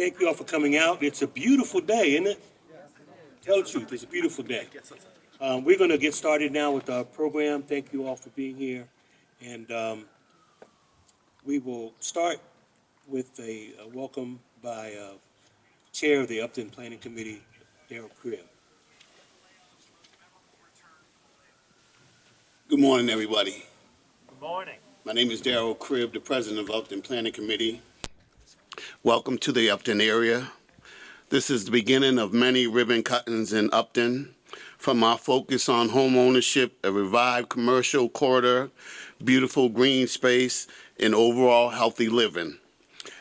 thank you all for coming out. It's a beautiful day, isn't it? Tell the truth, it's a beautiful day. We're going to get started now with our program. Thank you all for being here. And we will start with a welcome by Chair of the Upton Planning Committee, Darrell Cribb. Good morning, everybody. Good morning. My name is Darrell Cribb, the President of Upton Planning Committee. Welcome to the Upton area. This is the beginning of many ribbon cuttings in Upton. From our focus on home ownership, a revived commercial corridor, beautiful green space, and overall healthy living.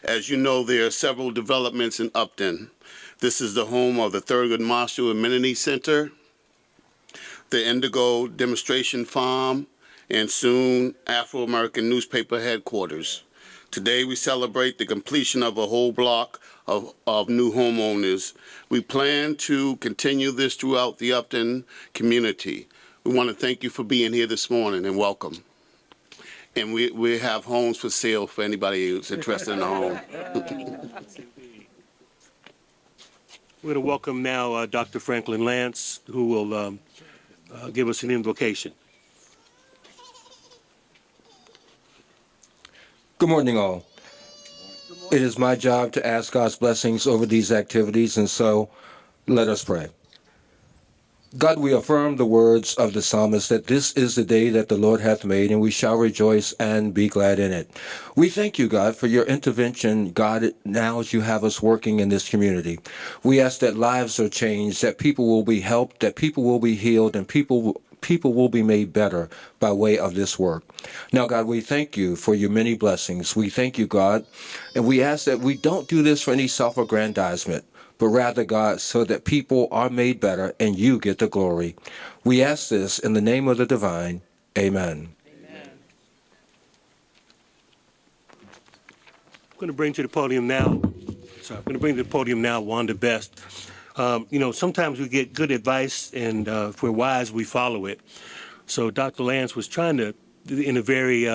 As you know, there are several developments in Upton. This is the home of the Thurgood Marshall Amenity Center, the Indigo Demonstration Farm, and soon Afro-American Newspaper Headquarters. Today we celebrate the completion of a whole block of new homeowners. We plan to continue this throughout the Upton community. We want to thank you for being here this morning and welcome. And we have homes for sale for anybody who's interested in a home. We're going to welcome now Dr. Franklin Lance, who will give us an invocation. Good morning, all. It is my job to ask God's blessings over these activities, and so let us pray. God, we affirm the words of the psalmist that this is the day that the Lord hath made, and we shall rejoice and be glad in it. We thank you, God, for your intervention, God, now as you have us working in this community. We ask that lives are changed, that people will be helped, that people will be healed, and people will be made better by way of this work. Now, God, we thank you for your many blessings. We thank you, God, and we ask that we don't do this for any self-aggrandizement, but rather, God, so that people are made better and you get the glory. We ask this in the name of the divine. Amen. I'm going to bring to the podium now, Wanda Best. Sometimes we get good advice, and if we're wise, we follow it. So Dr. Lance was trying to, in a very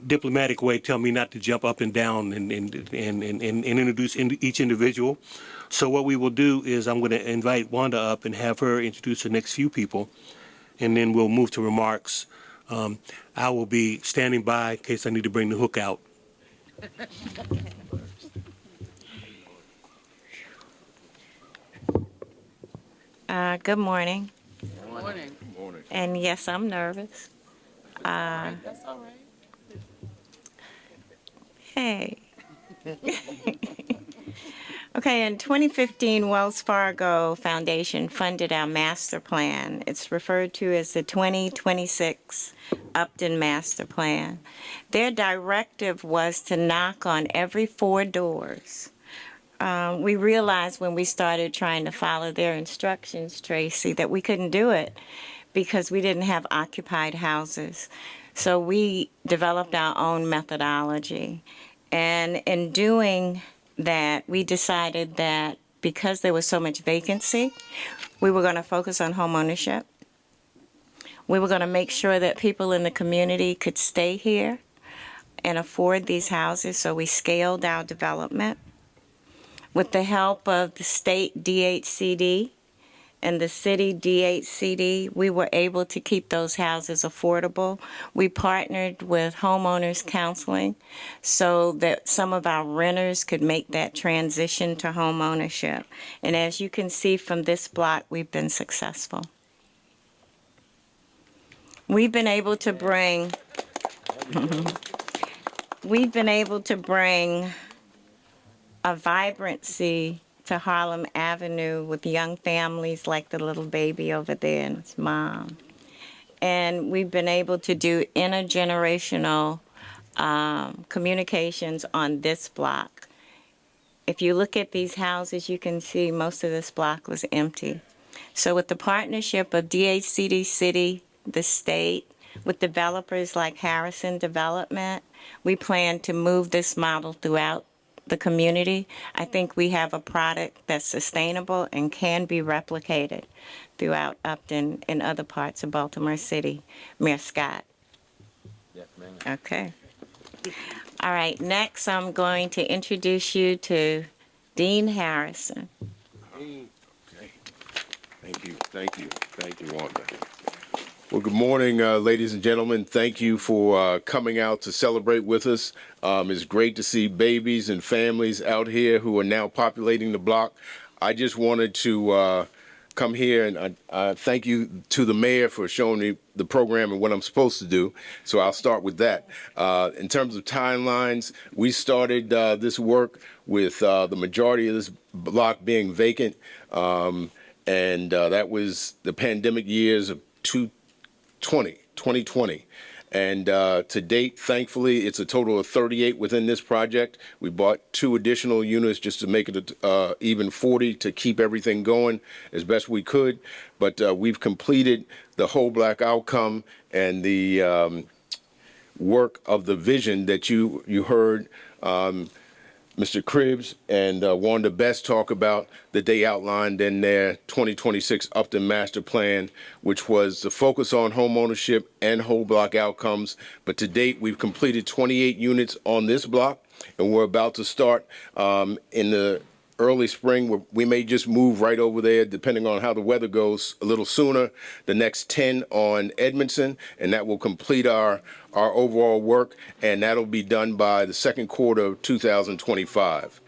diplomatic way, tell me not to jump up and down and introduce each individual. So what we will do is I'm going to invite Wanda up and have her introduce the next few people, and then we'll move to remarks. I will be standing by in case I need to bring the hook out. Good morning. Good morning. Good morning. And yes, I'm nervous. That's all right. Hey. Okay, in 2015, Wells Fargo Foundation funded our master plan. It's referred to as the 2026 Upton Master Plan. Their directive was to knock on every 4 doors. We realized when we started trying to follow their instructions, Tracy, that we couldn't do it because we didn't have occupied houses. So we developed our own methodology. And in doing that, we decided that because there was so much vacancy, we were going to focus on home ownership. We were going to make sure that people in the community could stay here and afford these houses, so we scaled our development. With the help of the state DHCD and the city DHCD, we were able to keep those houses affordable. We partnered with homeowners counseling so that some of our renters could make that transition to home ownership. And as you can see from this block, we've been successful. We've been able to bring a vibrancy to Harlem Avenue with young families like the little baby over there and his mom. And we've been able to do intergenerational communications on this block. If you look at these houses, you can see most of this block was empty. So with the partnership of DHCD City, the state, with developers like Harrison Development, we plan to move this model throughout the community. I think we have a product that's sustainable and can be replicated throughout Upton and other parts of Baltimore City. Mayor Scott. Yes, ma'am. Okay. All right, next I'm going to introduce you to Dean Harrison. Okay. Thank you, Wanda. Well, good morning, ladies and gentlemen. Thank you for coming out to celebrate with us. It's great to see babies and families out here who are now populating the block. I just wanted to come here and thank you to the mayor for showing me the program and what I'm supposed to do. So I'll start with that. In terms of timelines, we started this work with the majority of this block being vacant. And that was the pandemic years of 2020. And to date, thankfully, it's a total of 38 within this project. We bought 2 additional units just to make it even 40 to keep everything going as best we could. But we've completed the whole black outcome and the work of the vision that you heard Mr. Cribbs and Wanda Best talk about that they outlined in their 2026 Upton Master Plan, which was the focus on home ownership and whole block outcomes. But to date, we've completed 28 units on this block, and we're about to start in the early spring. We may just move right over there, depending on how the weather goes, a little sooner. The next 10 on Edmondson, and that will complete our overall work, and that'll be done by the second quarter of 2025.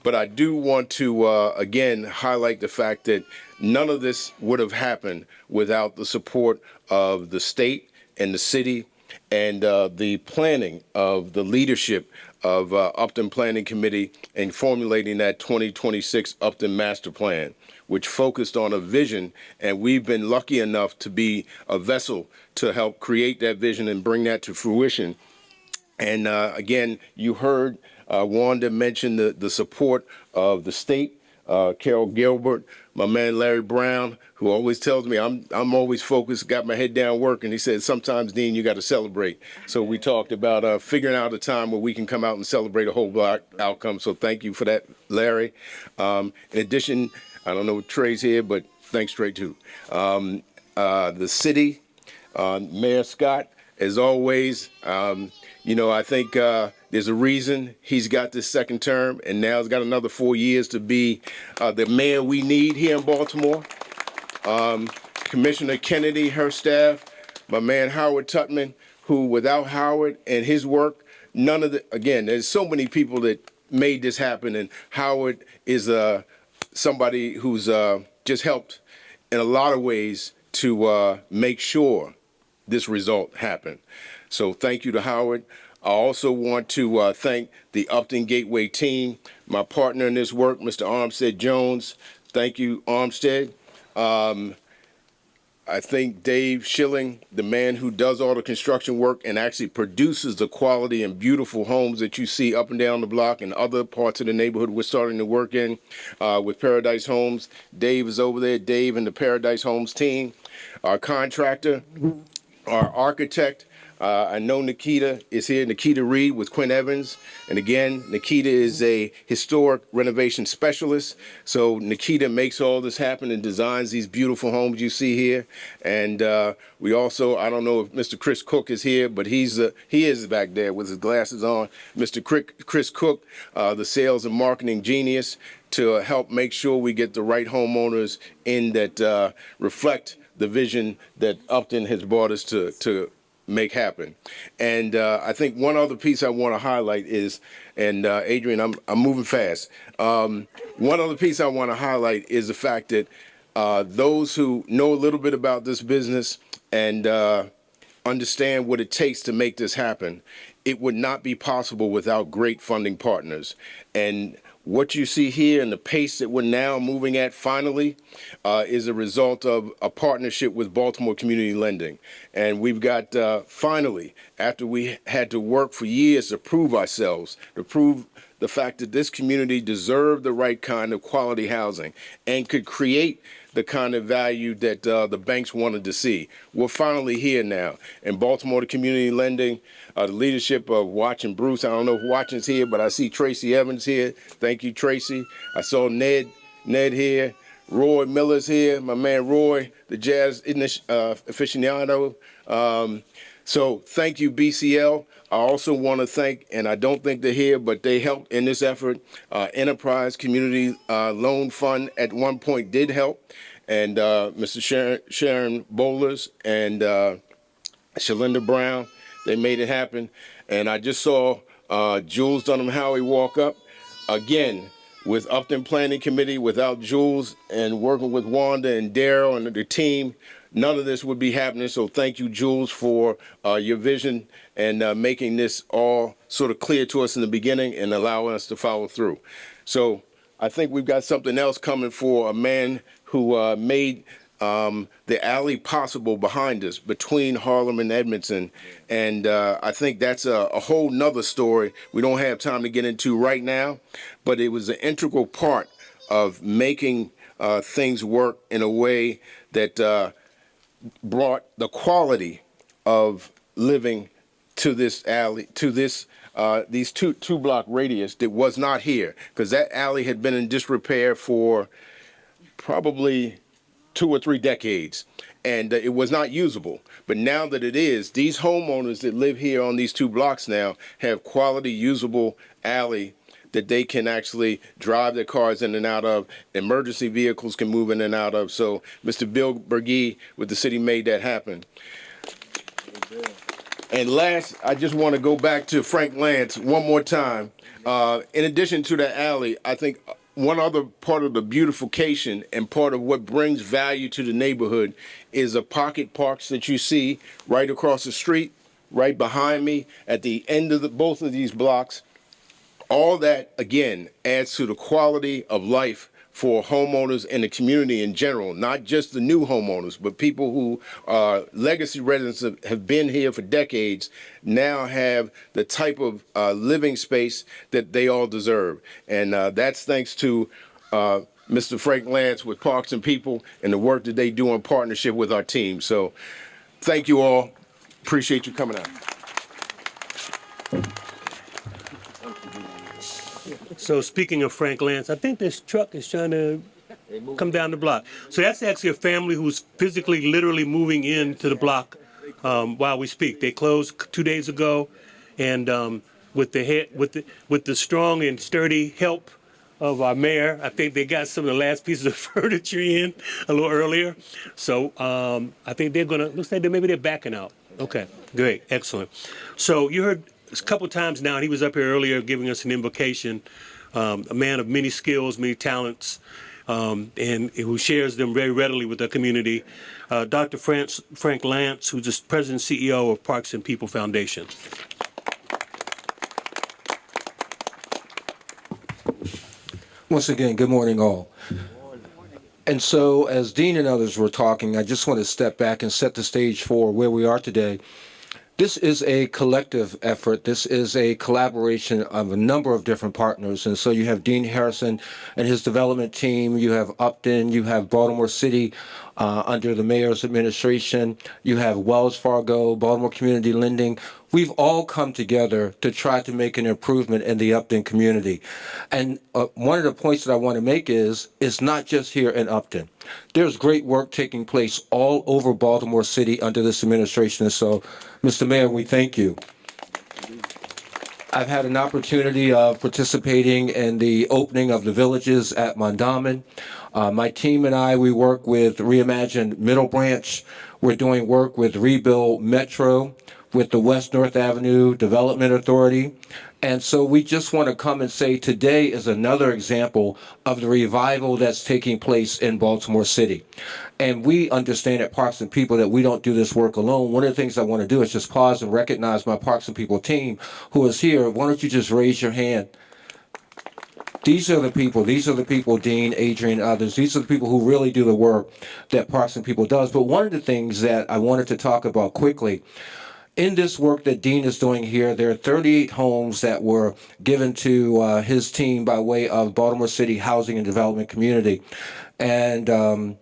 But I do want to, again, highlight the fact that none of this would have happened without the support of the state and the city and the planning of the leadership of Upton Planning Committee in formulating that 2026 Upton Master Plan, which focused on a vision, and we've been lucky enough to be a vessel to help create that vision and bring that to fruition. And again, you heard Wanda mention the support of the state, Carol Gilbert, my man Larry Brown, who always tells me I'm always focused, got my head down working. He said, sometimes, Dean, you got to celebrate. So we talked about figuring out a time where we can come out and celebrate a whole block outcome. So thank you for that, Larry. In addition, I don't know if Trey's here, but thanks, Trey, too. The city, Mayor Scott, as always, I think there's a reason he's got this second term, and now he's got another 4 years to be the mayor we need here in Baltimore. Commissioner Kennedy, her staff, my man Howard Tutman, who without Howard and his work, there's so many people that made this happen, and Howard is somebody who's just helped in a lot of ways to make sure this result happened. So thank you to Howard. I also want to thank the Upton Gateway team, my partner in this work, Mr. Armstead Jones. Thank you, Armstead. I think Dave Schilling, the man who does all the construction work and actually produces the quality and beautiful homes that you see up and down the block and other parts of the neighborhood we're starting to work in with Paradise Homes. Dave is over there, Dave and the Paradise Homes team. Our contractor, our architect, I know Nikita is here, Nikita Reed with Quinn Evans. And again, Nikita is a historic renovation specialist. So Nikita makes all this happen and designs these beautiful homes you see here. And we also, I don't know if Mr. Chris Cook is here, but he is back there with his glasses on. Mr. Chris Cook, the sales and marketing genius, to help make sure we get the right homeowners in that reflect the vision that Upton has brought us to make happen. And I think one other piece I want to highlight is, and Adrian, I'm moving fast. One other piece I want to highlight is the fact that those who know a little bit about this business and understand what it takes to make this happen, it would not be possible without great funding partners. And what you see here and the pace that we're now moving at finally is a result of a partnership with Baltimore Community Lending. And we've got finally, after we had to work for years to prove ourselves, to prove the fact that this community deserved the right kind of quality housing and could create the kind of value that the banks wanted to see. We're finally here now. In Baltimore Community Lending, the leadership of Watch and Bruce. I don't know if Watch is here, but I see Tracy Evans here. Thank you, Tracy. I saw Ned here. Roy Miller's here, my man Roy, the jazz aficionado. So thank you, BCL. I also want to thank, and I don't think they're here, but they helped in this effort. Enterprise Community Loan Fund at one point did help, and Mr. Sharon Bowlers and Shalinda Brown, they made it happen. And I just saw Jules Dunham Howie walk up again with Upton Planning Committee. Without Jules and working with Wanda and Daryl and the team, none of this would be happening. So thank you, Jules, for your vision and making this all sort of clear to us in the beginning and allowing us to follow through. So I think we've got something else coming for a man who made the alley possible behind us between Harlem and Edmondson. And I think that's a whole nother story we don't have time to get into right now, but it was an integral part of making things work in a way that brought the quality of living to this alley, to this these two block radius that was not here, because that alley had been in disrepair for probably 2 or 3 decades, and it was not usable. But now that it is, these homeowners that live here on these 2 blocks now have quality, usable alley that they can actually drive their cars in and out of. Emergency vehicles can move in and out of. So Mr. Bill Bergey with the city made that happen. And last, I just want to go back to Frank Lance one more time. In addition to the alley, I think one other part of the beautification and part of what brings value to the neighborhood is the pocket parks that you see right across the street, right behind me, at the end of both of these blocks. All that, again, adds to the quality of life for homeowners and the community in general, not just the new homeowners, but people who are legacy residents have been here for decades, now have the type of living space that they all deserve. And that's thanks to Mr. Frank Lance with Parks and People and the work that they do in partnership with our team. So thank you all. Appreciate you coming out. So speaking of Frank Lance, I think this truck is trying to come down the block. So that's actually a family who's physically, literally moving into the block while we speak. They closed 2 days ago, and with the strong and sturdy help of our mayor, I think they got some of the last pieces of furniture in a little earlier. So I think they're gonna. Looks like maybe they're backing out. Okay, great, excellent. So you heard a couple times now, and he was up here earlier giving us an invocation. A man of many skills, many talents, and who shares them very readily with the community. Dr. Frank Lance, who's the president and CEO of Parks and People Foundation. Once again, good morning, all. And so, as Dean and others were talking, I just want to step back and set the stage for where we are today. This is a collective effort. This is a collaboration of a number of different partners. And so you have Dean Harrison and his development team. You have Upton. You have Baltimore City under the mayor's administration. You have Wells Fargo, Baltimore Community Lending. We've all come together to try to make an improvement in the Upton community. And one of the points that I want to make is, it's not just here in Upton. There's great work taking place all over Baltimore City under this administration. And so, Mr. Mayor, we thank you. I've had an opportunity of participating in the opening of the villages at Mondawmin. My team and I, we work with Reimagined Middle Branch. We're doing work with Rebuild Metro, with the West North Avenue Development Authority. And so we just want to come and say today is another example of the revival that's taking place in Baltimore City. And we understand at Parks and People that we don't do this work alone. One of the things I want to do is just pause and recognize my Parks and People team who is here. Why don't you just raise your hand? These are the people, Dean, Adrian, others. These are the people who really do the work that Parks and People does. But one of the things that I wanted to talk about quickly, in this work that Dean is doing here, there are 38 homes that were given to his team by way of Baltimore City Housing and Development Community. And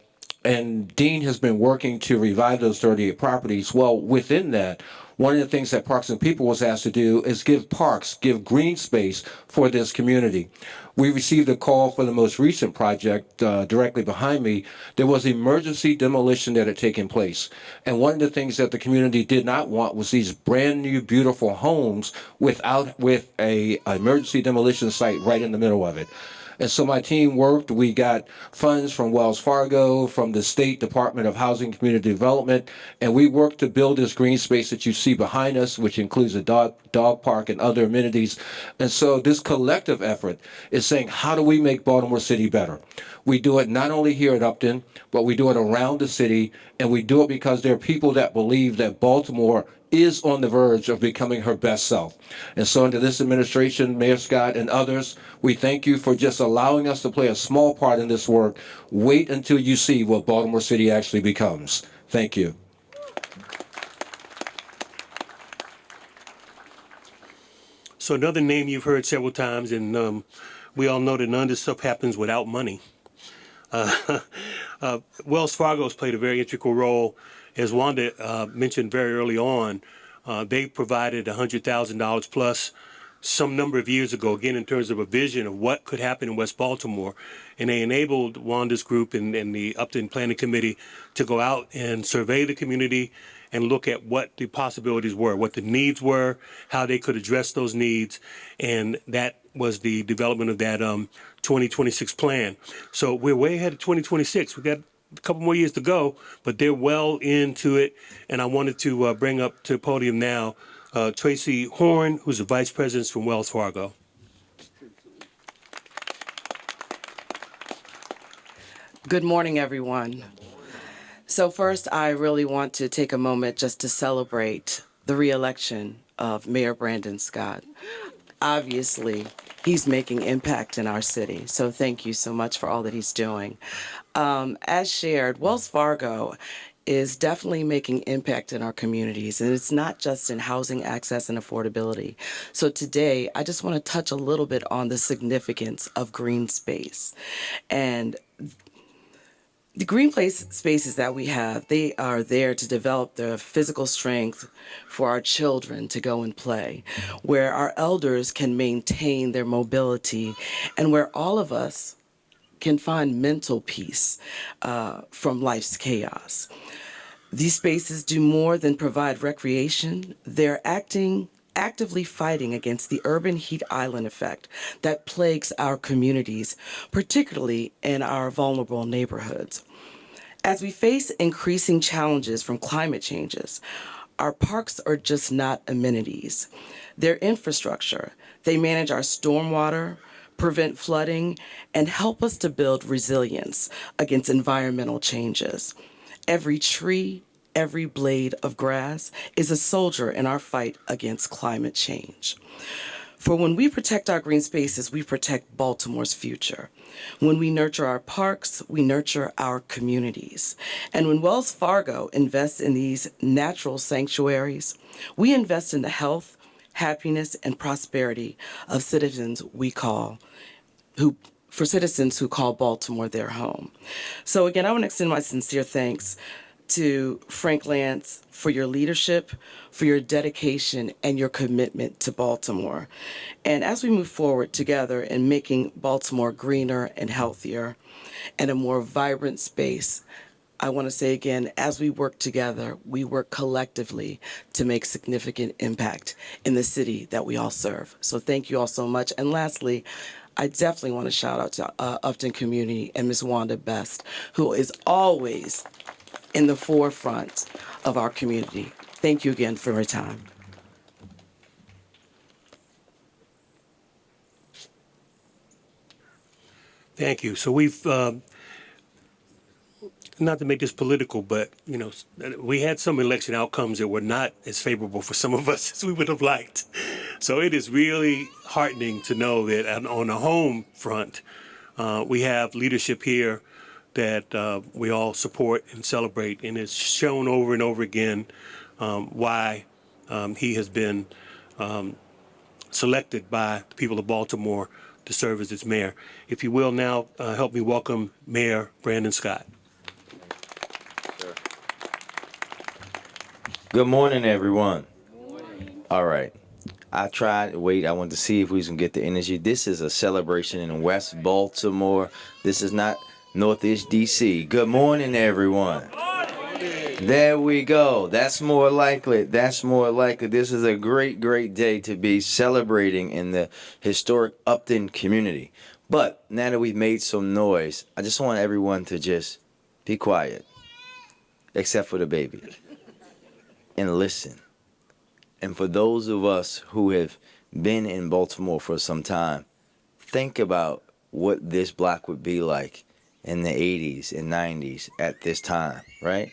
and Dean has been working to revive those 38 properties. Well, within that, one of the things that Parks and People was asked to do is give parks, give green space for this community. We received a call for the most recent project directly behind me. There was emergency demolition that had taken place. And one of the things that the community did not want was these brand new, beautiful homes with a emergency demolition site right in the middle of it. And so my team worked. We got funds from Wells Fargo, from the State Department of Housing and Community Development, and we worked to build this green space that you see behind us, which includes a dog park and other amenities. And so this collective effort is saying, how do we make Baltimore City better? We do it not only here at Upton, but we do it around the city, and we do it because there are people that believe that Baltimore is on the verge of becoming her best self. And so under this administration, Mayor Scott and others, we thank you for just allowing us to play a small part in this work. Wait until you see what Baltimore City actually becomes. Thank you. So another name you've heard several times, and we all know that none of this stuff happens without money. Wells Fargo has played a very integral role. As Wanda mentioned very early on, they provided $100,000 plus some number of years ago, again, in terms of a vision of what could happen in West Baltimore. And they enabled Wanda's group and the Upton Planning Committee to go out and survey the community and look at what the possibilities were, what the needs were, how they could address those needs. And that was the development of that 2026 plan. So we're way ahead of 2026. We got a couple more years to go, but they're well into it. And I wanted to bring up to the podium now Tracy Horn, who's the Vice President from Wells Fargo. Good morning, everyone. So first, I really want to take a moment just to celebrate the re-election of Mayor Brandon Scott. Obviously, he's making impact in our city, so thank you so much for all that he's doing. As shared, Wells Fargo is definitely making impact in our communities, and it's not just in housing access and affordability. So today, I just want to touch a little bit on the significance of green space. And the green spaces that we have, they are there to develop the physical strength for our children to go and play, where our elders can maintain their mobility, and where all of us can find mental peace from life's chaos. These spaces do more than provide recreation. They're actively fighting against the urban heat island effect that plagues our communities, particularly in our vulnerable neighborhoods. As we face increasing challenges from climate changes, our parks are just not amenities. They're infrastructure. They manage our stormwater, prevent flooding, and help us to build resilience against environmental changes. Every tree, every blade of grass is a soldier in our fight against climate change. For when we protect our green spaces, we protect Baltimore's future. When we nurture our parks, we nurture our communities. And when Wells Fargo invests in these natural sanctuaries, we invest in the health, happiness, and prosperity of citizens who call Baltimore their home. So again, I want to extend my sincere thanks to Frank Lance for your leadership, for your dedication, and your commitment to Baltimore. And as we move forward together in making Baltimore greener and healthier and a more vibrant space, I want to say again, as we work together, we work collectively to make significant impact in the city that we all serve. So thank you all so much. And lastly, I definitely want to shout out to Upton Community and Ms. Wanda Best, who is always in the forefront of our community. Thank you again for your time. Thank you. So we've, not to make this political, but, you know, we had some election outcomes that were not as favorable for some of us as we would have liked. So it is really heartening to know that on the home front, we have leadership here that we all support and celebrate, and it's shown over and over again why he has been selected by the people of Baltimore to serve as its mayor. If you will now help me welcome Mayor Brandon Scott. Good morning, everyone. All right. I tried to wait. I wanted to see if we can get the energy. This is a celebration in West Baltimore. This is not Northeast DC. Good morning, everyone. There we go. That's more likely. That's more likely. This is a great, great day to be celebrating in the historic Upton community. But now that we've made some noise, I just want everyone to just be quiet, except for the baby, and listen. And for those of us who have been in Baltimore for some time, think about what this block would be like in the 80s and 90s at this time, right?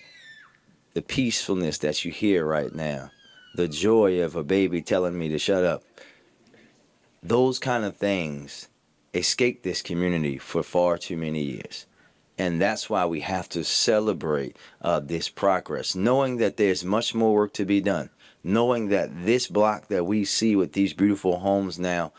The peacefulness that you hear right now, the joy of a baby telling me to shut up. Those kind of things escaped this community for far too many years. And that's why we have to celebrate this progress, knowing that there's much more work to be done, knowing that this block that we see with these beautiful homes now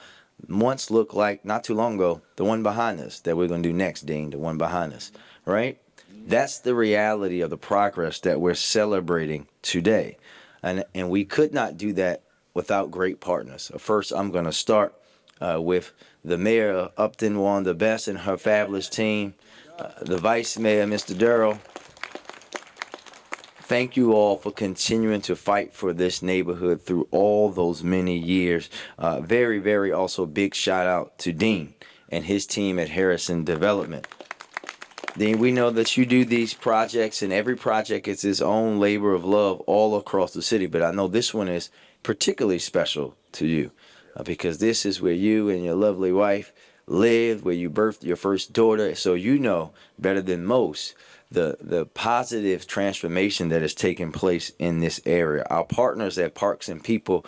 once looked like, not too long ago, the one behind us that we're going to do next, Dean, the one behind us, right? That's the reality of the progress that we're celebrating today. And we could not do that without great partners. First, I'm going to start with the mayor of Upton, one of the best, and her fabulous team. The Vice Mayor, Mr. Durrell, thank you all for continuing to fight for this neighborhood through all those many years. Very, very also big shout out to Dean and his team at Harrison Development. Dean, we know that you do these projects, and every project is its own labor of love all across the city, but I know this one is particularly special to you because this is where you and your lovely wife lived, where you birthed your first daughter, so you know better than most the positive transformation that has taken place in this area. Our partners at Parks and People,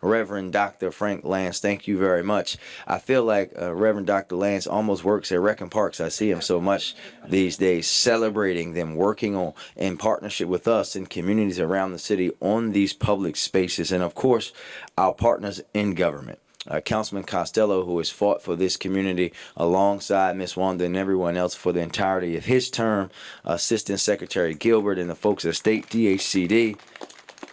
Reverend Dr. Frank Lance, thank you very much. I feel like Reverend Dr. Lance almost works at Rec and Parks. I see him so much these days, celebrating them, working on in partnership with us in communities around the city on these public spaces, and of course, our partners in government. Councilman Costello, who has fought for this community alongside Miss Wanda and everyone else for the entirety of his term, Assistant Secretary Gilbert and the folks at State DHCD,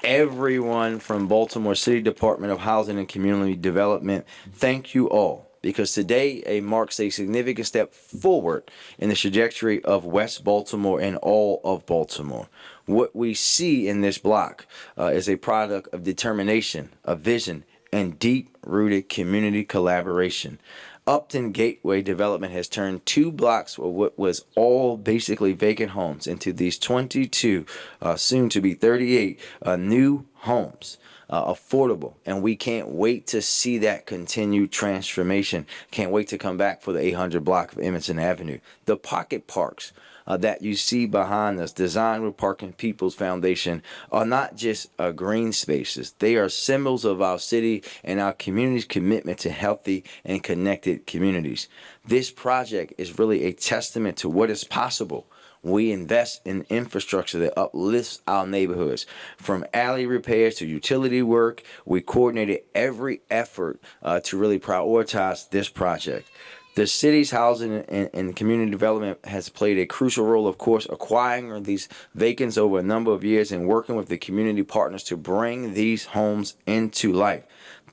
everyone from Baltimore City Department of Housing and Community Development, thank you all. Because today marks a significant step forward in the trajectory of West Baltimore and all of Baltimore. What we see in this block is a product of determination, of vision, and deep-rooted community collaboration. Upton Gateway Development has turned 2 blocks of what was all basically vacant homes into these 22, soon to be 38, new homes. Affordable, and we can't wait to see that continued transformation. Can't wait to come back for the 800 block of Emerson Avenue. The pocket parks that you see behind us, designed with Park and People's Foundation, are not just green spaces. They are symbols of our city and our community's commitment to healthy and connected communities. This project is really a testament to what is possible. We invest in infrastructure that uplifts our neighborhoods. From alley repairs to utility work, we coordinated every effort to really prioritize this project. The city's housing and community development has played a crucial role, of course, acquiring these vacants over a number of years and working with the community partners to bring these homes into life.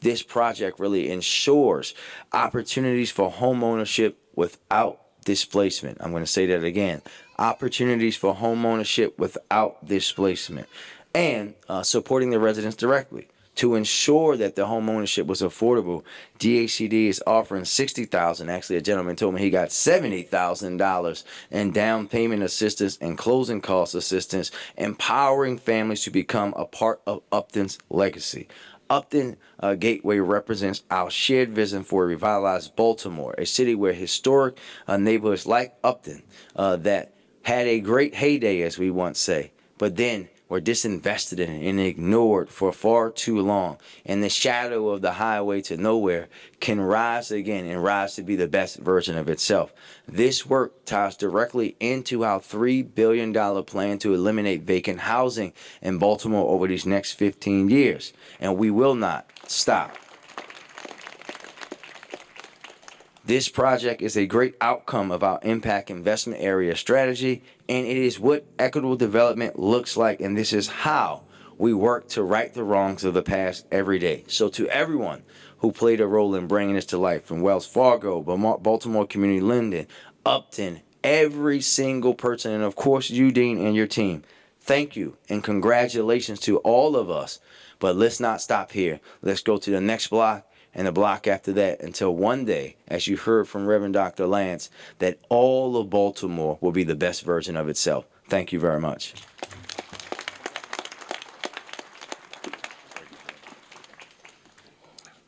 This project really ensures opportunities for home ownership without displacement. I'm going to say that again. Opportunities for home ownership without displacement, and supporting the residents directly. To ensure that the home ownership was affordable, DHCD is offering $60,000. Actually, a gentleman told me he got $70,000 in down payment assistance and closing cost assistance, empowering families to become a part of Upton's legacy. Upton Gateway represents our shared vision for a revitalized Baltimore, a city where historic neighborhoods like Upton that had a great heyday, as we once say, but then were disinvested in and ignored for far too long. And the shadow of the highway to nowhere can rise again and rise to be the best version of itself. This work ties directly into our $3 billion plan to eliminate vacant housing in Baltimore over these next 15 years. And we will not stop. This project is a great outcome of our impact investment area strategy, and it is what equitable development looks like, and this is how We work to right the wrongs of the past every day. So to everyone who played a role in bringing this to life, from Wells Fargo, Baltimore Community Lending, Upton, every single person, and of course you, Dean, and your team, thank you and congratulations to all of us. But let's not stop here. Let's go to the next block and the block after that until one day, as you heard from Reverend Dr. Lance, that all of Baltimore will be the best version of itself. Thank you very much.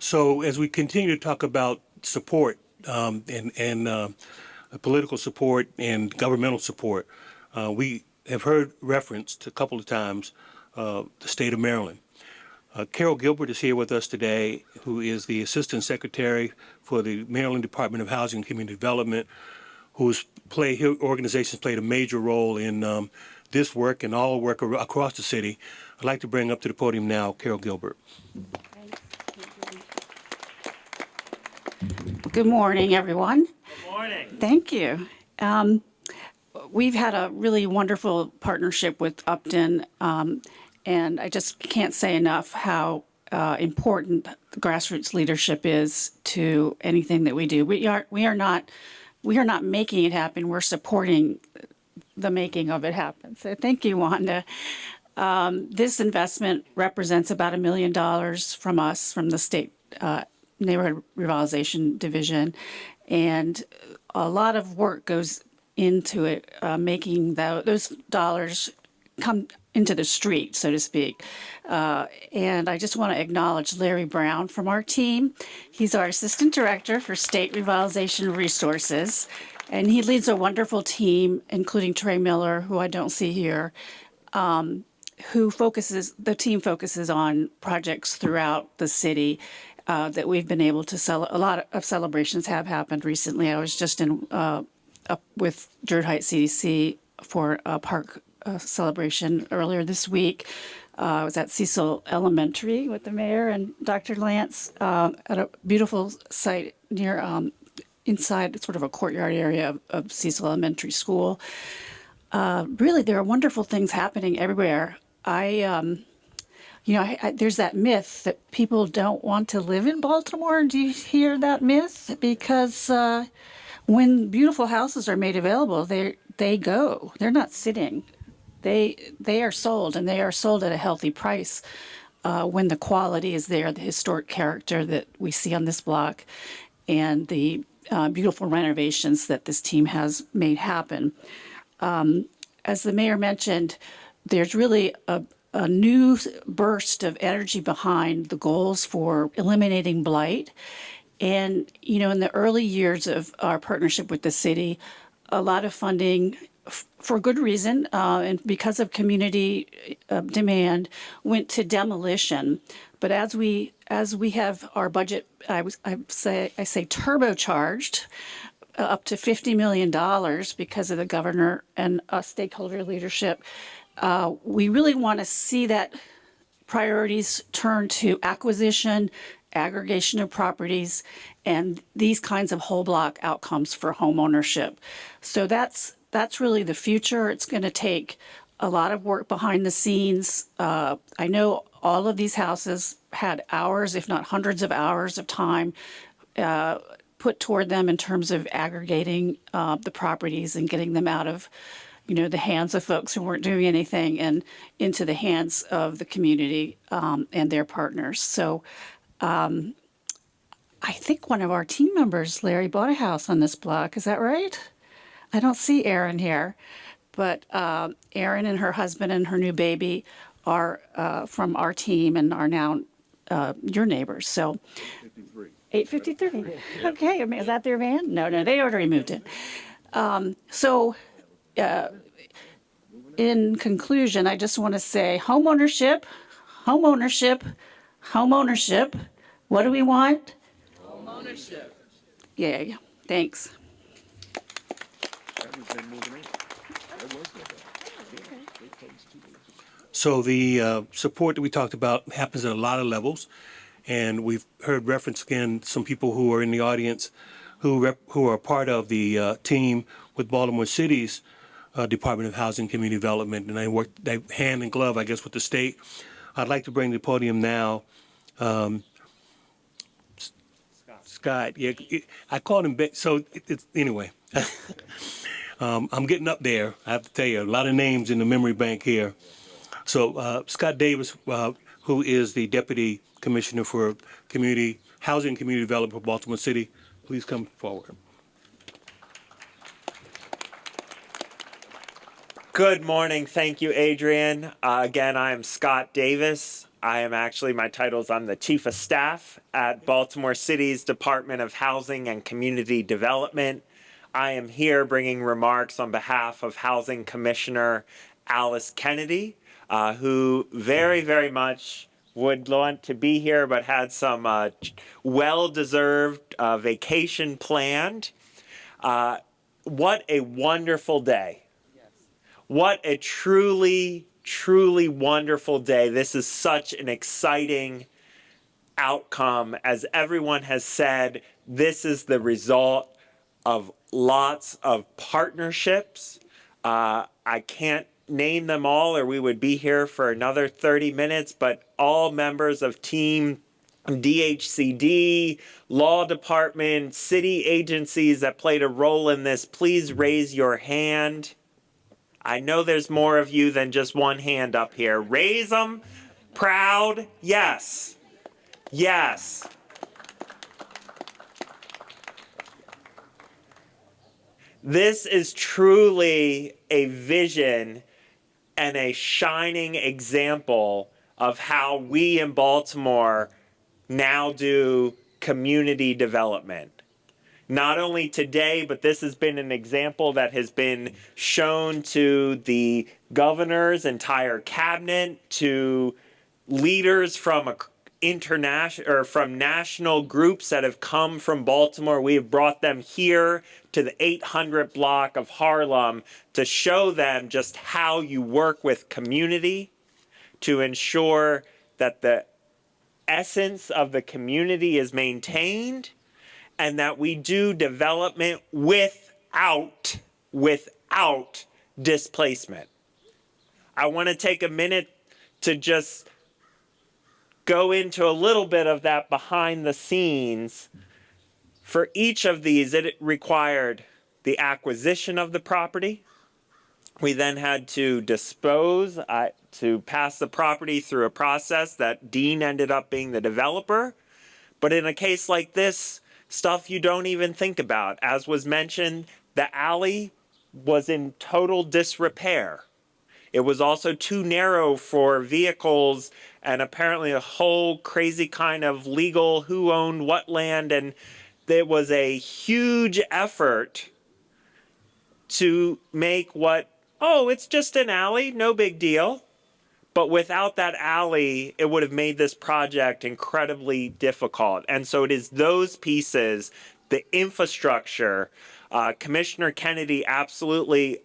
So as we continue to talk about support and political support and governmental support, we have heard referenced a couple of times the state of Maryland. Carol Gilbert is here with us today, who is the Assistant Secretary for the Maryland Department of Housing and Community Development, her organization's played a major role in this work and all work across the city. I'd like to bring up to the podium now Carol Gilbert. Good morning, everyone. Good morning. Thank you. We've had a really wonderful partnership with Upton, and I just can't say enough how important grassroots leadership is to anything that we do. We are not making it happen. We're supporting the making of it happen. So thank you, Wanda. This investment represents about $1 million from us, from the state Neighborhood Revitalization Division, and a lot of work goes into it, making those dollars come into the street, so to speak. And I just want to acknowledge Larry Brown from our team. He's our Assistant Director for State Revitalization Resources, and he leads a wonderful team, including Trey Miller, who I don't see here, the team focuses on projects throughout the city that we've been able to sell. A lot of celebrations have happened recently. I was just up with Druid Heights CDC for a park celebration earlier this week. I was at Cecil Elementary with the mayor and Dr. Lance at a beautiful site near inside sort of a courtyard area of Cecil Elementary School. Really, there are wonderful things happening everywhere. There's that myth that people don't want to live in Baltimore. Do you hear that myth? Because when beautiful houses are made available, they go. They're not sitting. They are sold, and they are sold at a healthy price when the quality is there, the historic character that we see on this block, and the beautiful renovations that this team has made happen. As the mayor mentioned, there's really a new burst of energy behind the goals for eliminating blight. And, in the early years of our partnership with the city, a lot of funding, for good reason, and because of community demand, went to demolition. But as we have our budget, I say turbocharged, up to $50 million because of the governor and stakeholder leadership. We really want to see that priorities turn to acquisition, aggregation of properties, and these kinds of whole block outcomes for home ownership. So that's really the future. It's going to take a lot of work behind the scenes. I know all of these houses had hours, if not hundreds of hours of time put toward them in terms of aggregating the properties and getting them out of the hands of folks who weren't doing anything and into the hands of the community and their partners. So I think one of our team members, Larry, bought a house on this block. Is that right? I don't see Erin here, but Erin and her husband and her new baby are from our team and are now your neighbors. So 853. Okay, is that their van? No, they already moved it. In conclusion, I just want to say home ownership, home ownership, home ownership. What do we want? Home ownership. Yeah, thanks. So the support that we talked about happens at a lot of levels, and we've heard reference again some people who are in the audience who are part of the team with Baltimore City's Department of Housing and Community Development, and they work hand in glove, I guess, with the state I'd like to bring to the podium now Scott. Yeah, I called him. So it's anyway. I'm getting up there. I have to tell you, a lot of names in the memory bank here. So Scott Davis, who is the Deputy Commissioner for Community Housing and Community Development for Baltimore City, please come forward. Good morning. Thank you, Adrian. Again, I am Scott Davis. My titles, I'm the Chief of Staff at Baltimore City's Department of Housing and Community Development. I am here bringing remarks on behalf of Housing Commissioner Alice Kennedy, who very, very much would want to be here but had some well-deserved vacation planned. What a wonderful day. What a truly, truly wonderful day. This is such an exciting outcome. As everyone has said, this is the result of lots of partnerships. I can't name them all or we would be here for another 30 minutes, but all members of Team DHCD, law department, city agencies that played a role in this, please raise your hand. I know there's more of you than just one hand up here. Raise them. Proud. Yes. Yes. This is truly a vision and a shining example of how we in Baltimore now do community development. Not only today, but this has been an example that has been shown to the governor's entire cabinet, to leaders from international or from national groups that have come from Baltimore. We have brought them here to the 800 block of Harlem to show them just how you work with community to ensure that the essence of the community is maintained and that we do development without displacement. I want to take a minute to just go into a little bit of that behind the scenes. For each of these, it required the acquisition of the property. We then had to dispose, to pass the property through a process that Dean ended up being the developer. But in a case like this, stuff you don't even think about. As was mentioned, the alley was in total disrepair. It was also too narrow for vehicles and apparently a whole crazy kind of legal who owned what land. And there was a huge effort to make it's just an alley, no big deal. But without that alley, it would have made this project incredibly difficult. And so it is those pieces, the infrastructure. Commissioner Kennedy absolutely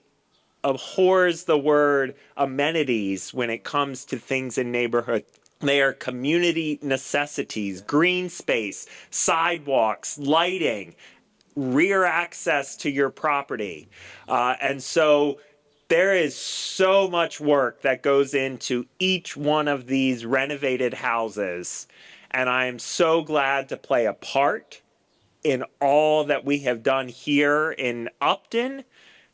abhors the word amenities when it comes to things in neighborhood. They are community necessities, green space, sidewalks, lighting, rear access to your property. And so there is so much work that goes into each one of these renovated houses. And I am so glad to play a part in all that we have done here in Upton,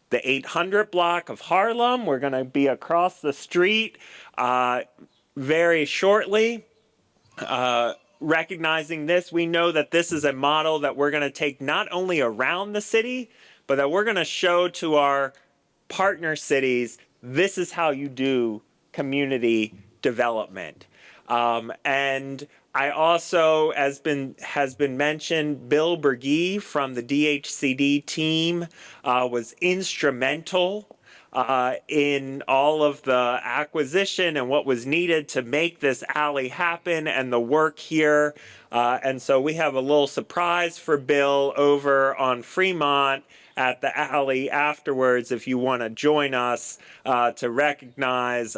the 800 block of Harlem. We're going to be across the street very shortly. Recognizing this, we know that this is a model that we're going to take not only around the city, but that we're going to show to our partner cities, this is how you do community development. And I also, as has been mentioned, Bill Bergey from the DHCD team was instrumental in all of the acquisition and what was needed to make this alley happen and the work here. And so we have a little surprise for Bill over on Fremont at the alley afterwards if you want to join us to recognize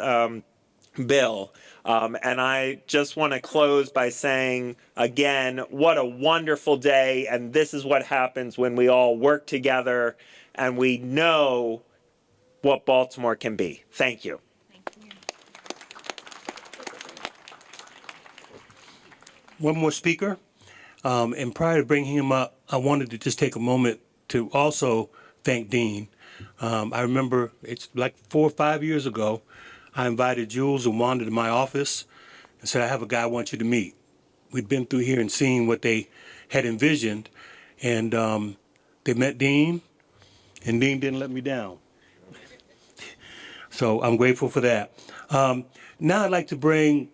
Bill. And I just want to close by saying, again, what a wonderful day. And this is what happens when we all work together and we know what Baltimore can be. Thank you. one more speaker. And prior to bringing him up, I wanted to just take a moment to also thank Dean. I remember it's like 4 or 5 years ago, I invited Jules and Wanda to my office and said, I have a guy I want you to meet. We'd been through here and seen what they had envisioned, and they met Dean, and Dean didn't let me down. So I'm grateful for that. Now I'd like to bring,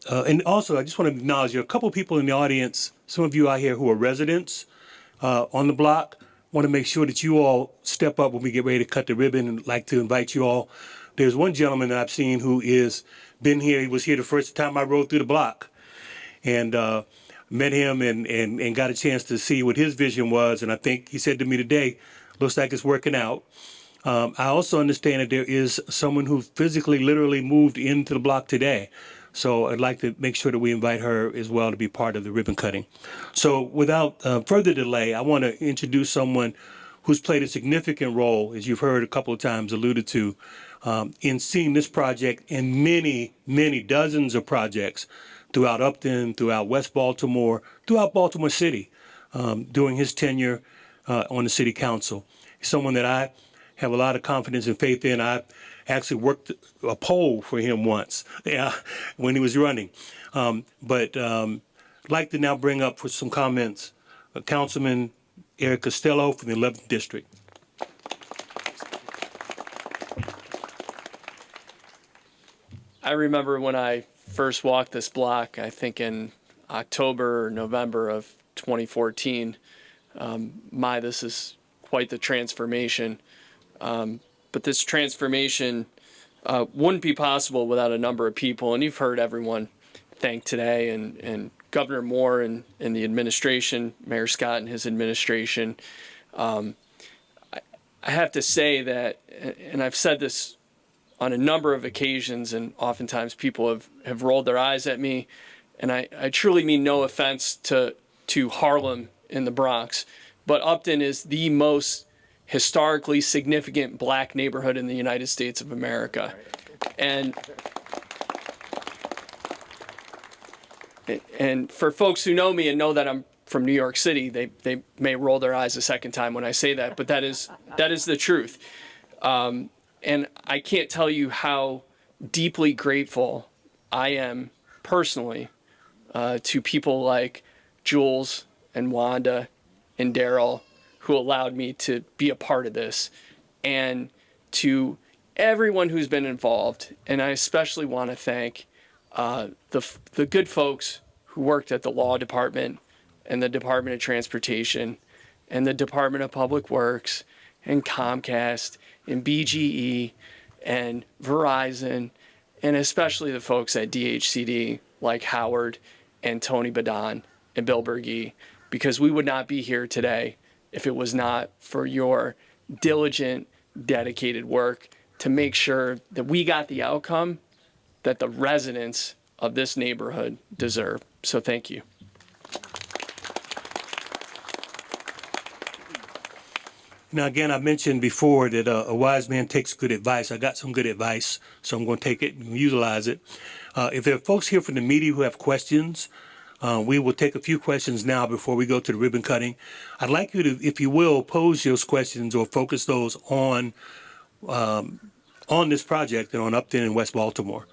and also I just want to acknowledge there are a couple people in the audience, some of you out here who are residents on the block. Want to make sure that you all step up when we get ready to cut the ribbon, and like to invite you all. There's one gentleman that I've seen who is been here. He was here the first time I rode through the block, and met him and got a chance to see what his vision was. And I think he said to me today, looks like it's working out. I also understand that there is someone who physically, literally moved into the block today. So I'd like to make sure that we invite her as well to be part of the ribbon cutting. So without further delay, I want to introduce someone who's played a significant role, as you've heard a couple of times alluded to, in seeing this project and many, many dozens of projects throughout Upton, throughout West Baltimore, throughout Baltimore City, during his tenure on the city council. He's someone that I have a lot of confidence and faith in. I actually worked a poll for him once, when he was running. But I'd like to now bring up for some comments Councilman Eric Costello from the 11th District. I remember when I first walked this block, I think in October or November of 2014. This is quite the transformation. But this transformation wouldn't be possible without a number of people, and you've heard everyone thank today, and Governor Moore and the administration, Mayor Scott and his administration. I have to say that, and I've said this on a number of occasions, and oftentimes people have rolled their eyes at me, and I truly mean no offense to Harlem in the Bronx, but Upton is the most historically significant black neighborhood in the United States of America. And for folks who know me and know that I'm from New York City, they may roll their eyes a second time when I say that, but that is the truth. And I can't tell you how deeply grateful I am personally to people like Jules and Wanda and Daryl, who allowed me to be a part of this, and to everyone who's been involved. And I especially want to thank the good folks who worked at the Law Department and the Department of Transportation and the Department of Public Works and Comcast and BGE and Verizon, and especially the folks at DHCD like Howard and Tony Badon and Bill Berge, because we would not be here today if it was not for your diligent, dedicated work to make sure that we got the outcome that the residents of this neighborhood deserve. So thank you. Now, again, I mentioned before that a wise man takes good advice. I got some good advice, so I'm going to take it and utilize it. If there are folks here from the media who have questions, we will take a few questions now before we go to the ribbon cutting. I'd like you to, if you will, pose those questions or focus those on this project and on Upton and West Baltimore.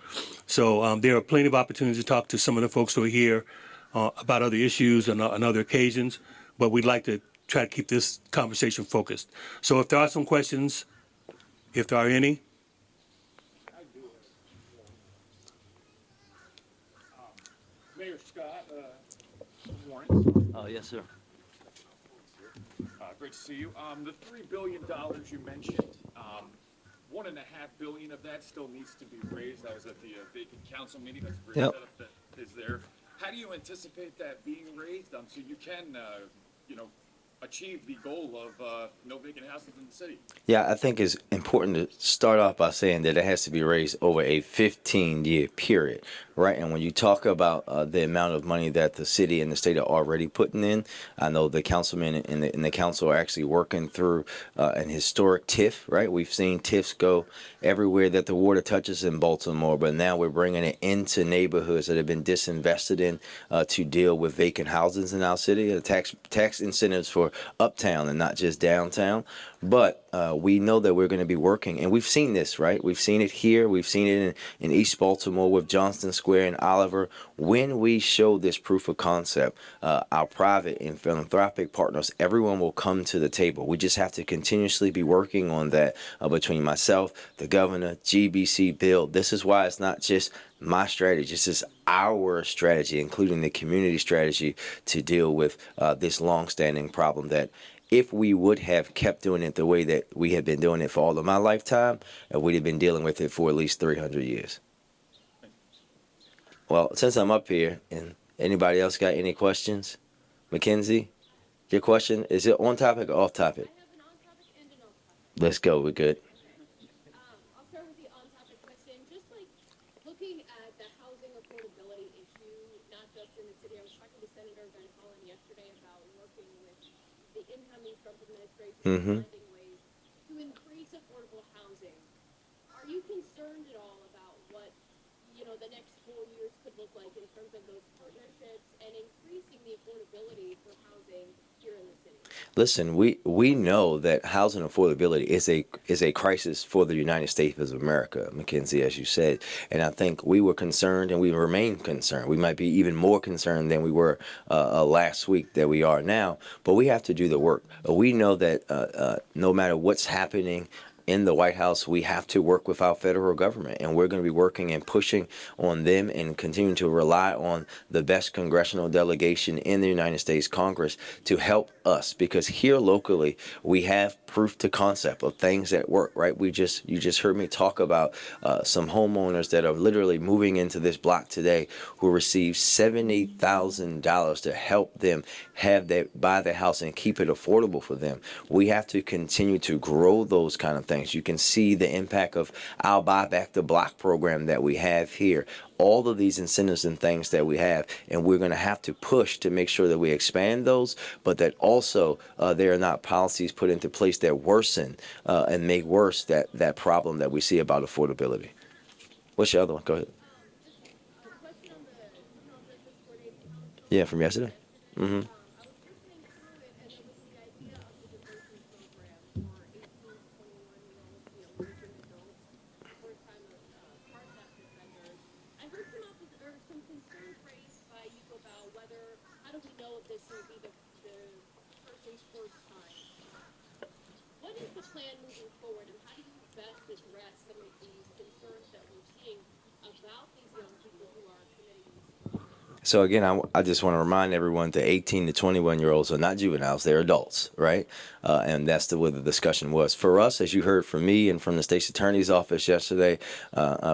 So there are plenty of opportunities to talk to some of the folks who are here about other issues and on other occasions, but we'd like to try to keep this conversation focused. So if there are some questions, if there are any. Mayor Scott, good morning. Oh, yes, sir. Great to see you. The $3 billion you mentioned, $1.5 billion of that still needs to be raised. I was at the vacant council meeting. That's a great setup that is there. How do you anticipate that being raised so you can, achieve the goal of no vacant houses in the city? Yeah, I think it's important to start off by saying that it has to be raised over a 15-year period. right? And when you talk about the amount of money that the city and the state are already putting in, I know the councilmen and the council are actually working through an historic TIF, right? We've seen TIFs go everywhere that the water touches in Baltimore, but now we're bringing it into neighborhoods that have been disinvested in to deal with vacant houses in our city, tax incentives for uptown and not just downtown. But we know that we're going to be working, and we've seen this, right? We've seen it here. We've seen it in East Baltimore with Johnston Square and Oliver. When we show this proof of concept, our private and philanthropic partners, everyone will come to the table. We just have to continuously be working on that between myself, the governor, GBC, Bill. This is why it's not just my strategy. This is our strategy, including the community strategy, to deal with this longstanding problem that if we would have kept doing it the way that we have been doing it for all of my lifetime, we'd have been dealing with it for at least 300 years. Well, since I'm up here, and anybody else got any questions? Mackenzie, your question, is it on topic or off topic? I have an on-topic and an off-topic. Let's go, we're good. I'll start with the on-topic question. Just like looking at the housing affordability issue, not just in the city. I was talking to Senator Van Hollen yesterday about working with the incoming Trump administration, finding ways to increase affordable housing. Are you concerned at all about what, the next 4 years could look like in terms of those partnerships and increasing the affordability for housing here in the city? Listen, we know that housing affordability is a crisis for the United States of America, Mackenzie, as you said. And I think we were concerned, and we remain concerned. We might be even more concerned than we were last week that we are now. But we have to do the work. We know that no matter what's happening in the White House, we have to work with our federal government, and we're going to be working and pushing on them and continuing to rely on the best congressional delegation in the United States Congress to help us, because here locally we have proof to concept of things that work, right? You just heard me talk about some homeowners that are literally moving into this block today who received $70,000 to help them buy their house and keep it affordable for them. We have to continue to grow those kind of things. You can see the impact of our Buy Back the Block program that we have here. All of these incentives and things that we have, and we're going to have to push to make sure that we expand those, but that also there are not policies put into place that worsen and make worse that problem that we see about affordability. What's your other one? Go ahead. Just a question on the Criminal Justice Coordinating Council. Yeah, from yesterday. I was listening through it, and there was the idea of the diversion program for 18 to 21-year-olds, virgin adults, first-time car theft offenders. I heard some concerns raised by you about how do we know if this will be the person's first time? What is the plan moving forward, and how do you best address some of these concerns that we're seeing about these young people who are committing these crimes? So again, I just want to remind everyone that 18 to 21-year-olds are not juveniles; they're adults, right? And that's what the discussion was. For us, as you heard from me and from the state's attorney's office yesterday,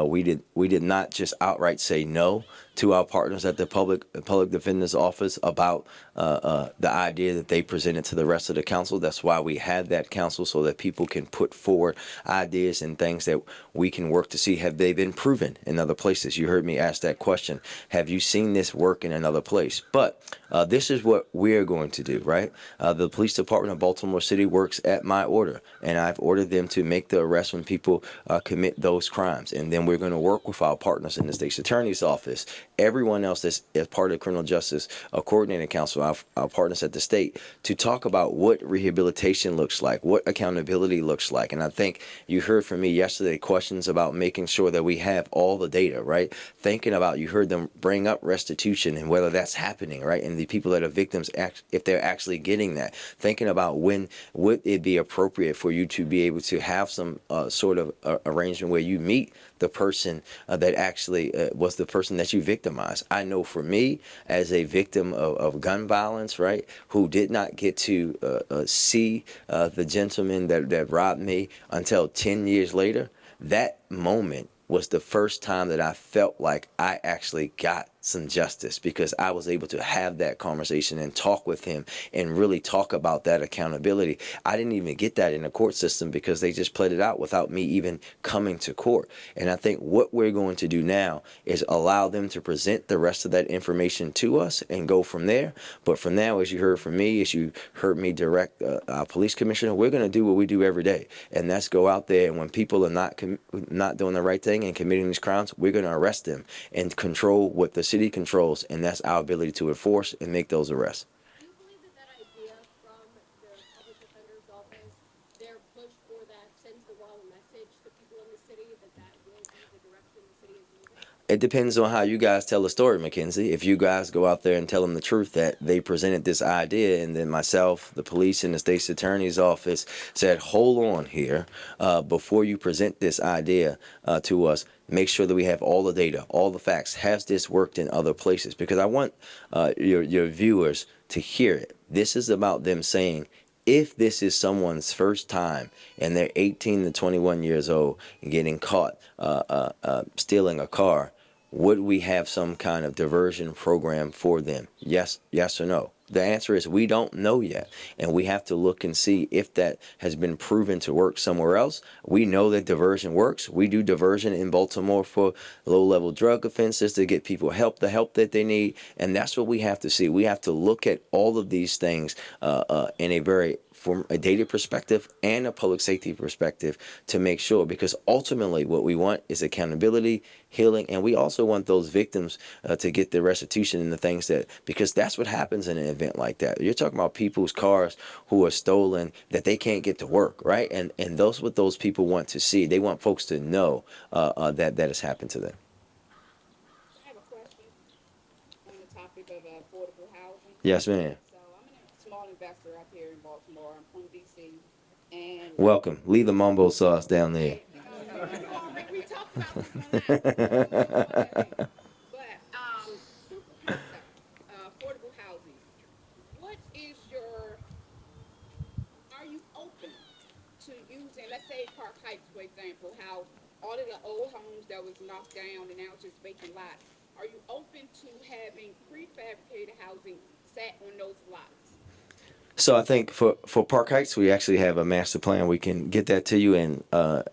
we did not just outright say no to our partners at the public defender's office about the idea that they presented to the rest of the council. That's why we had that council, so that people can put forward ideas and things that we can work to see, have they been proven in other places. You heard me ask that question. Have you seen this work in another place? But this is what we're going to do, right? The police department of Baltimore City works at my order, and I've ordered them to make the arrest when people commit those crimes. And then we're going to work with our partners in the state's attorney's office, everyone else that's as part of the Criminal Justice Coordinating Council, our partners at the state, to talk about what rehabilitation looks like, what accountability looks like. And I think you heard from me yesterday questions about making sure that we have all the data, right? Thinking about, you heard them bring up restitution and whether that's happening, right? And the people that are victims, if they're actually getting that. Thinking about when would it be appropriate for you to be able to have some sort of arrangement where you meet the person that actually was the person that you victimized. I know for me, as a victim of gun violence, right, who did not get to see the gentleman that robbed me until 10 years later, that moment was the first time that I felt like I actually got some justice because I was able to have that conversation and talk with him and really talk about that accountability. I didn't even get that in the court system because they just played it out without me even coming to court. And I think what we're going to do now is allow them to present the rest of that information to us and go from there. But from now, as you heard from me, as you heard me direct our police commissioner, we're going to do what we do every day, and that's go out there, and when people are not doing the right thing and committing these crimes, we're going to arrest them and control what the city controls, and that's our ability to enforce and make those arrests. Do you believe that idea from the public defender's office, their push for that sends the wrong message to people in the city, that will be the direction the city is moving? It depends on how you guys tell the story, Mackenzie. If you guys go out there and tell them the truth that they presented this idea, and then myself, the police, and the state's attorney's office said, hold on here, before you present this idea to us, make sure that we have all the data, all the facts. Has this worked in other places? Because I want your viewers to hear it. This is about them saying, if this is someone's first time and they're 18 to 21 years old and getting caught stealing a car, would we have some kind of diversion program for them? Yes or no? The answer is we don't know yet, and we have to look and see if that has been proven to work somewhere else. We know that diversion works. We do diversion in Baltimore for low-level drug offenses to get people the help that they need, and that's what we have to see. We have to look at all of these things from a data perspective and a public safety perspective to make sure, because ultimately what we want is accountability, healing, and we also want those victims to get the restitution and the things because that's what happens in an event like that. You're talking about people's cars who are stolen that they can't get to work, right? And those what those people want to see. They want folks to know that has happened to them. I have a question on the topic of affordable housing. Yes, ma'am. So I'm a small investor up here in Baltimore. I'm from DC, and Welcome. Leave the mumbo sauce down there. we talked about this. But affordable housing. What is are you open to using, let's say Park Heights, for example, how all of the old homes that was knocked down and now it's just vacant lots. Are you open to having prefabricated housing set on those lots? So I think for Park Heights, we actually have a master plan. We can get that to you, and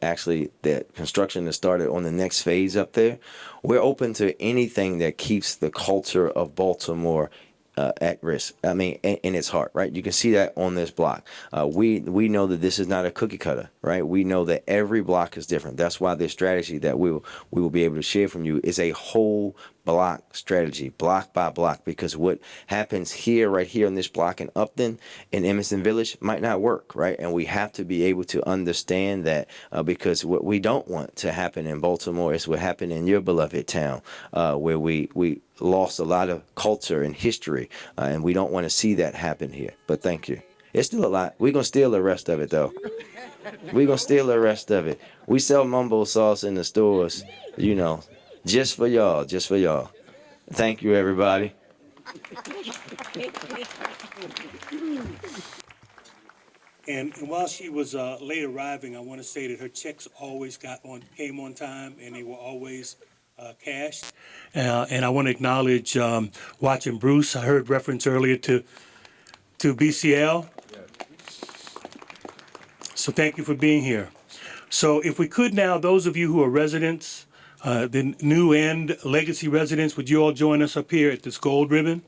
actually that construction is started on the next phase up there. We're open to anything that keeps the culture of Baltimore at risk. I mean, in its heart, right? You can see that on this block. We know that this is not a cookie cutter, right? We know that every block is different. That's why this strategy that we will be able to share from you is a whole block strategy, block by block, because what happens here, right here in this block in Upton, in Emerson Village, might not work, right? And we have to be able to understand that because what we don't want to happen in Baltimore is what happened in your beloved town, where we lost a lot of culture and history, and we don't want to see that happen here. But thank you. It's still a lot. We're going to steal the rest of it, though. We're going to steal the rest of it. We sell mumbo sauce in the stores, just for y'all, Thank you, everybody. And while she was late arriving, I want to say that her checks always came on time, and they were always cashed. And I want to acknowledge watching Bruce. I heard reference earlier to BCL. So thank you for being here. So if we could now, those of you who are residents, the new and legacy residents, would you all join us up here at this gold ribbon?